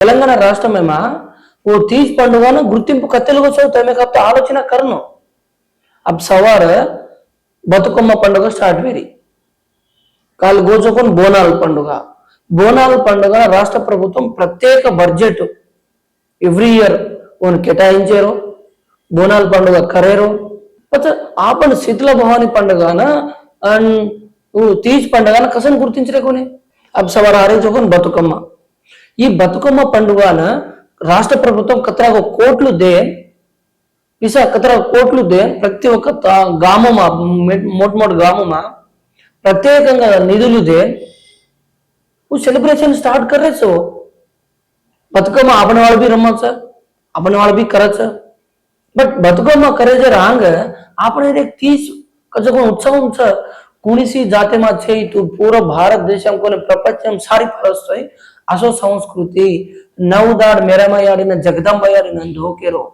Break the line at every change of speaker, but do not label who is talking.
తెలంగాణ రాష్ట్రమేమా वो तीज पंడుగ గుర్తింపు కత్తెలుగా చదువుతాయి మీకు అప్పుడు ఆలోచన కరను अब सवार బతుకమ్మ పండుగ స్టార్ట్ వేరి కాలు గోచుకొని బోనాల పండుగ రాష్ట్ర ప్రభుత్వం ప్రత్యేక బడ్జెట్ ఎవ్రీ ఇయర్ ఓన్ కేటాయించారు బోనాల పండుగ కరేరు आपण शीतला भवानी पंడుగన అండ్ तीज पंడుగన కసన్ గుర్తించరే कोणी अब सवार आ रही जोकन బతుకమ్మ ఈ బతుకమ్మ పండుగన రాష్ట్ర ప్రభుత్వం కతరా కోట్లు దే ఇసా కతరా కోట్లు దే ప్రతి ఒక్క గ్రామమా మోట్ గ్రామమా ప్రత్యేకంగా నిధులు దే वो सेलिब्रेशन स्टार्ट कर रहे सो बतुकम्मा अपने वाले भी रमत सर अपने वाले भी करत सर बट बतुकम्मा करे जर आंग आपने एक 30 का जो उत्सव सर कुणीसी जाते मा छे तू पूरा भारत देशम कोने प्रपंचम सारी फरस्तोय असो संस्कृति नवदाड मेरामा याडिन जगदंबा याडिन धोकेरो